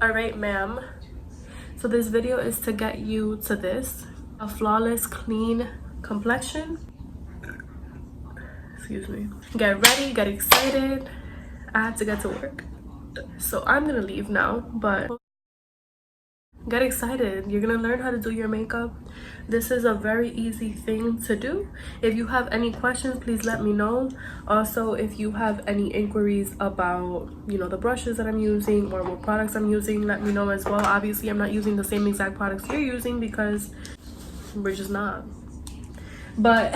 All right, ma'am. So this video is to get you to this, a flawless, clean complexion. Excuse me. Get ready, get excited. I have to get to work. So I'm gonna leave now, but get excited. You're gonna learn how to do your makeup. This is a very easy thing to do. If you have any questions, please let me know. Also, if you have any inquiries about, the brushes that I'm using or what products I'm using, let me know as well. Obviously, I'm not using the same exact products you're using because we're just not. But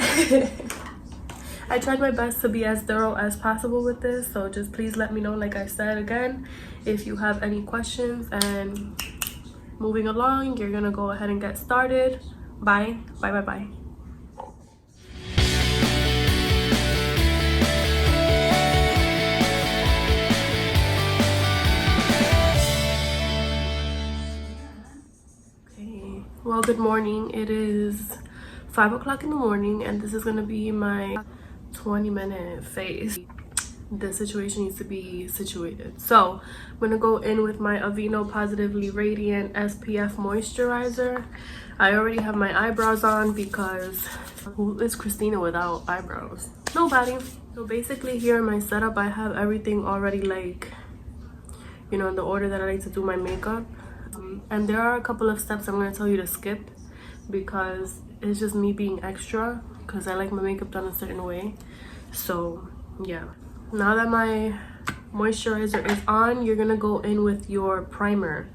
I tried my best to be as thorough as possible with this, so just please let me know, like I said again, if you have any questions. And moving along, you're gonna go ahead and get started. Bye. Okay, well, good morning. It is 5 o'clock in the morning, and this is gonna be my 20-minute face. The situation needs to be situated. So I'm gonna go in with my Aveeno Positively Radiant SPF moisturizer. I already have my eyebrows on because who is Christina without eyebrows? Nobody. So basically here in my setup, I have everything already, like, in the order that I like to do my makeup. And there are a couple of steps I'm gonna tell you to skip because it's just me being extra, because I like my makeup done a certain way. So yeah, now that my moisturizer is on, you're gonna go in with your primer.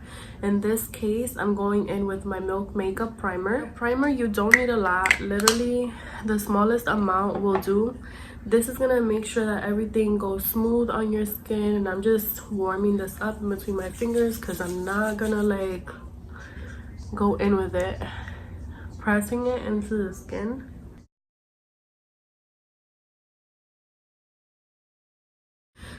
In this case, I'm going in with my Milk Makeup primer. You don't need a lot. Literally the smallest amount will do. This is gonna make sure that everything goes smooth on your skin, and I'm just warming this up in between my fingers because I'm not gonna like go in with it, pressing it into the skin.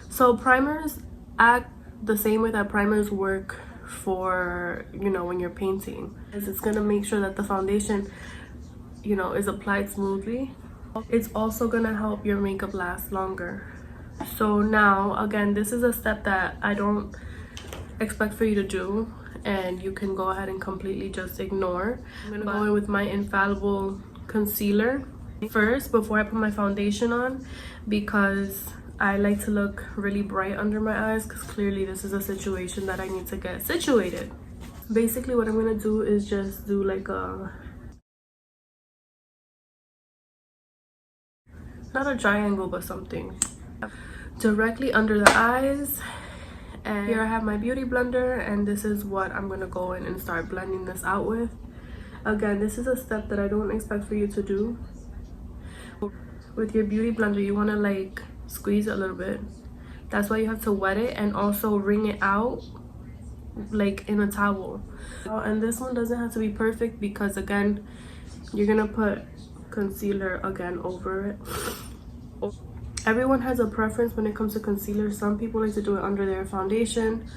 So primers act the same way that primers work for, when you're painting. It's gonna make sure that the foundation, is applied smoothly. It's also gonna help your makeup last longer. So now, again, this is a step that I don't expect for you to do, and you can go ahead and completely just ignore. I'm gonna go in with my infallible concealer first before I put my foundation on, because I like to look really bright under my eyes, because clearly this is a situation that I need to get situated. Basically what I'm gonna do is just do like not a triangle, but something directly under the eyes. And here I have my beauty blender, and this is what I'm gonna go in and start blending this out with. Again, this is a step that I don't expect for you to do. With your beauty blender, you want to like squeeze it a little bit. That's why you have to wet it and also wring it out like in a towel. And this one doesn't have to be perfect because, again, you're gonna put concealer again over it. Everyone has a preference when it comes to concealer. Some people like to do it under their foundation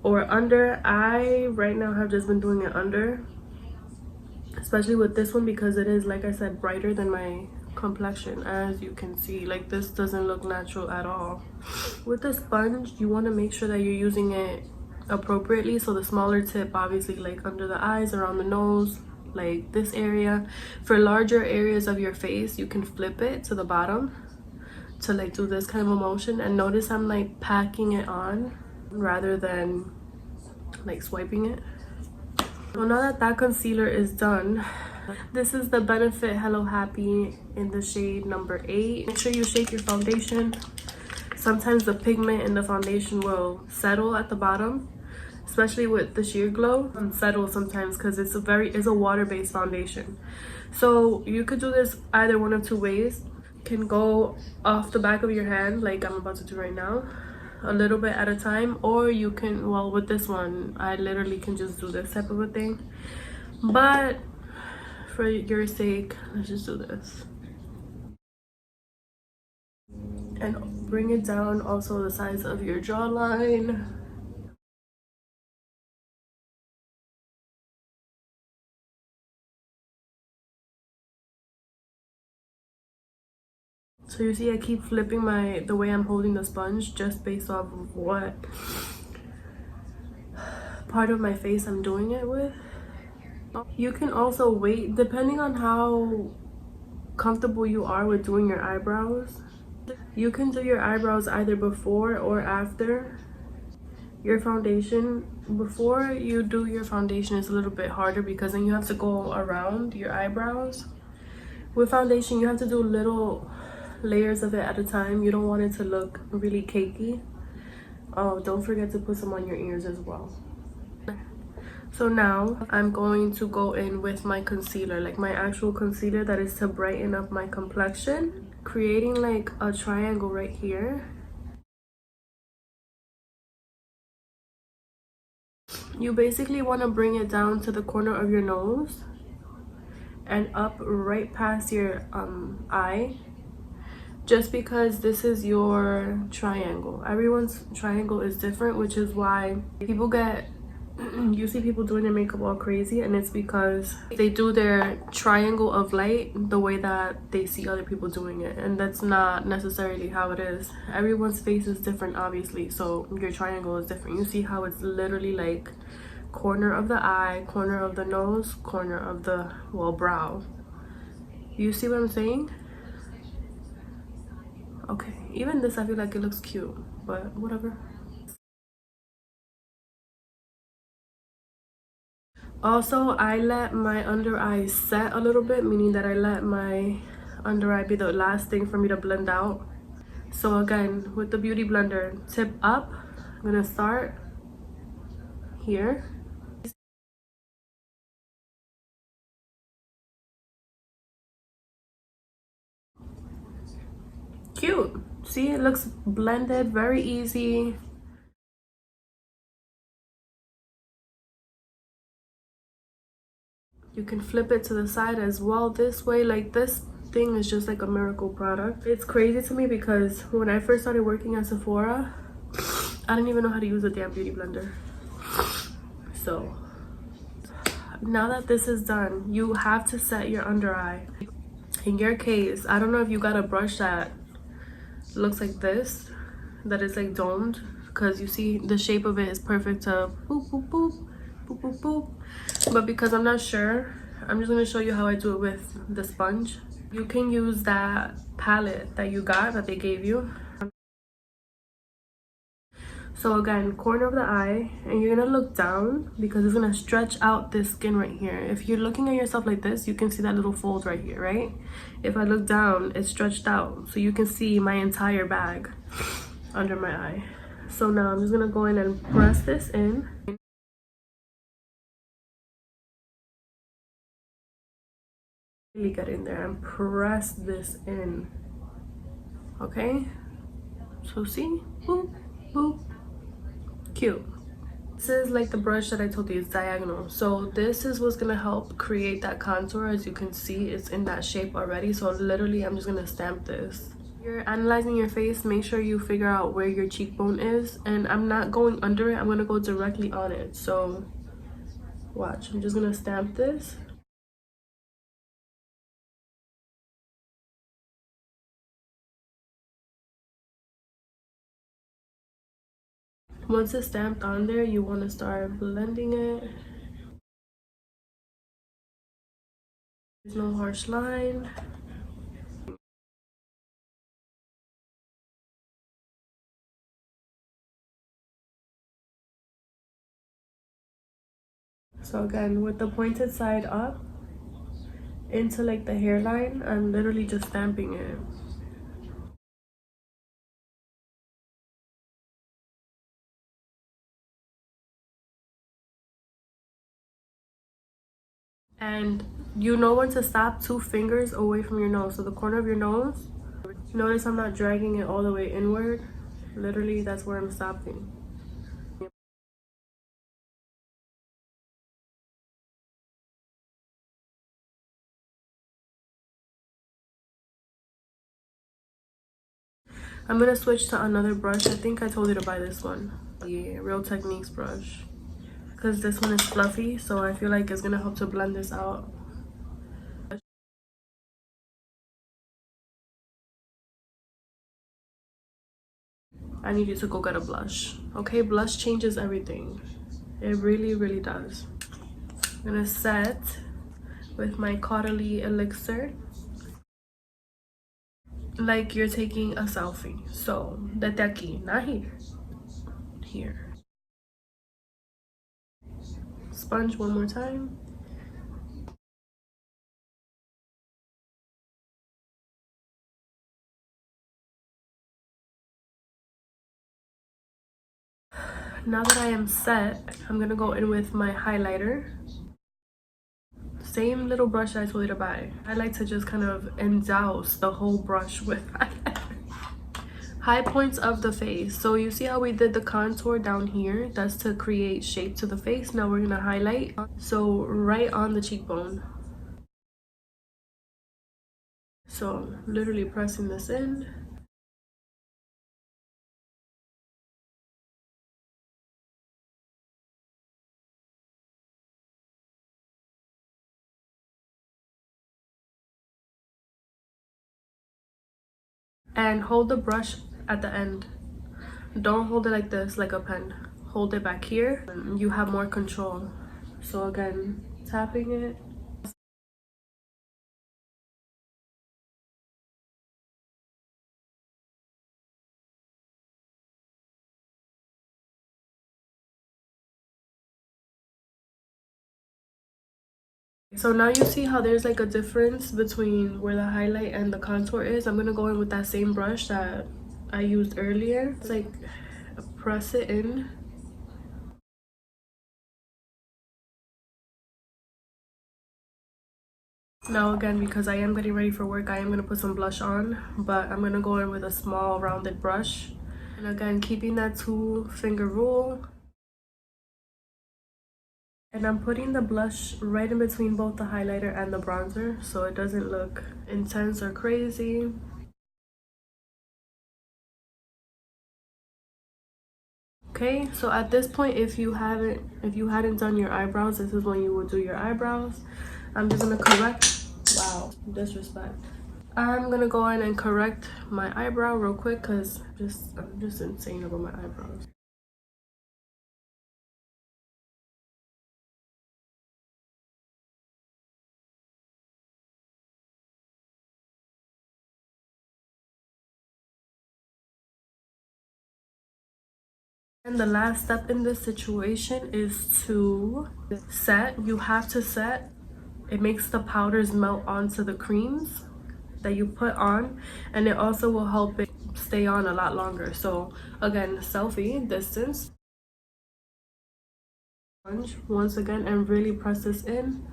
or under. I right now have just been doing it under, especially with this one, because it is, like I said, brighter than my complexion. As you can see, like, this doesn't look natural at all. With the sponge, you want to make sure that you're using it appropriately. So the smaller tip, obviously, like under the eyes, around the nose, like this area. For larger areas of your face, you can flip it to the bottom to like do this kind of a motion. And notice I'm like packing it on rather than like swiping it. So now that that concealer is done, this is the Benefit Hello Happy in the shade number 8. Make sure you shake your foundation. Sometimes the pigment in the foundation will settle at the bottom, especially with the Sheer Glow. And settle sometimes because it's a water-based foundation. So you could do this either one of two ways. You can go off the back of your hand like I'm about to do right now, a little bit at a time, or you can, well, with this one I literally can just do this type of a thing, but for your sake, let's just do this and bring it down also the size of your jawline. So you see I keep flipping the way I'm holding the sponge, just based off of what part of my face I'm doing it with. You can also wait depending on how comfortable you are with doing your eyebrows. You can do your eyebrows either before or after your foundation. Before you do your foundation is a little bit harder because then you have to go around your eyebrows. With foundation, you have to do little layers of it at a time. You don't want it to look really cakey. Oh, don't forget to put some on your ears as well. So now I'm going to go in with my concealer, like my actual concealer that is to brighten up my complexion, creating like a triangle right here. You basically want to bring it down to the corner of your nose and up right past your eye, just because this is your triangle. Everyone's triangle is different, which is why people get you see people doing their makeup all crazy, and it's because they do their triangle of light the way that they see other people doing it, and that's not necessarily how it is. Everyone's face is different, obviously, so your triangle is different. You see how it's literally like corner of the eye, corner of the nose, corner of the, well, brow. You see what I'm saying? Okay, even this I feel like it looks cute, but whatever. Also, I let my under eye set a little bit, meaning that I let my under eye be the last thing for me to blend out. So again, with the beauty blender, tip up, I'm gonna start here. Cute. See, it looks blended, very easy. You can flip it to the side as well this way. Like, this thing is just like a miracle product. It's crazy to me because when I first started working at Sephora, I didn't even know how to use a damn beauty blender. So now that this is done, you have to set your under eye. In your case, I don't know if you got a brush that looks like this, that is like domed, because you see the shape of it is perfect to boop boop boop boop boop boop. But because I'm not sure, I'm just going to show you how I do it with the sponge. You can use that palette that you got, that they gave you. So again, corner of the eye, and you're gonna look down because it's gonna stretch out this skin right here. If you're looking at yourself like this, you can see that little fold right here, right? If I look down, it's stretched out, so you can see my entire bag under my eye. So now I'm just gonna go in and press this in. Really get in there and press this in. Okay? So see? Boop, boop. Cute. This is like the brush that I told you is diagonal. So this is what's gonna help create that contour. As you can see, it's in that shape already. So literally, I'm just gonna stamp this. You're analyzing your face, make sure you figure out where your cheekbone is. And I'm not going under it, I'm gonna go directly on it. So watch, I'm just gonna stamp this. Once it's stamped on there, you want to start blending it. There's no harsh line. So again, with the pointed side up into like the hairline, I'm literally just stamping it. And you know when to stop, 2 fingers away from your nose. So the corner of your nose, notice I'm not dragging it all the way inward. Literally, that's where I'm stopping. I'm gonna switch to another brush. I think I told you to buy this one. The Real Techniques brush. Because this one is fluffy, so I feel like it's gonna help to blend this out. I need you to go get a blush. Okay, blush changes everything. It really, really does. I'm gonna set with my Caudalie elixir like you're taking a selfie. So, dete aquí, not here. Here. Sponge one more time. Now that I am set, I'm gonna go in with my highlighter. Same little brush I told you to buy. I like to just kind of endouse the whole brush with highlighter. High points of the face. So you see how we did the contour down here? That's to create shape to the face. Now we're gonna highlight. So right on the cheekbone. So literally pressing this in. And hold the brush at the end. Don't hold it like this, like a pen. Hold it back here. You have more control. So again, tapping it. So now you see how there's like a difference between where the highlight and the contour is. I'm gonna go in with that same brush that I used earlier. It's like press it in. Now again, because I am getting ready for work, I am gonna put some blush on, but I'm gonna go in with a small rounded brush. And again, keeping that 2-finger rule. And I'm putting the blush right in between both the highlighter and the bronzer so it doesn't look intense or crazy. Okay, so at this point, if you hadn't done your eyebrows, this is when you would do your eyebrows. I'm just gonna correct. Wow, disrespect. I'm gonna go in and correct my eyebrow real quick because I'm just insane about my eyebrows. And the last step in this situation is to set. You have to set. It makes the powders melt onto the creams that you put on, and it also will help it stay on a lot longer. So again, selfie distance. Once again, and really press this in.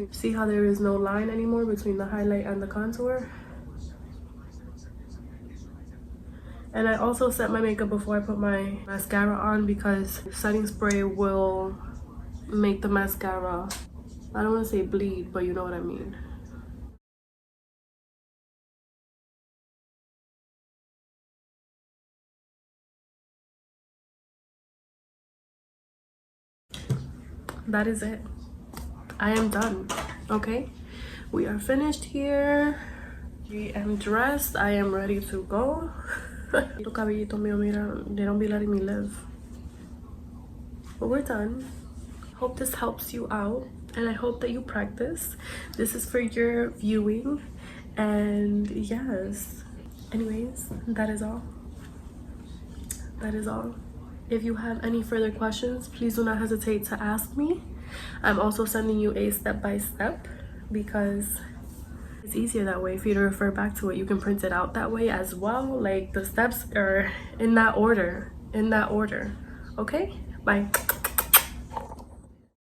See how there is no line anymore between the highlight and the contour. And I also set my makeup before I put my mascara on because setting spray will make the mascara, I don't want to say bleed, but you know what I mean. That is it. I am done. Okay, we are finished here. I am dressed. I am ready to go. Tu cabellito mío, mira, they don't be letting me live. But we're done. Hope this helps you out, and I hope that you practice. This is for your viewing, and yes. Anyways, that is all. That is all. If you have any further questions, please do not hesitate to ask me. I'm also sending you a step-by-step because it's easier that way for you to refer back to it. You can print it out that way as well. Like the steps are in that order. Okay? Bye.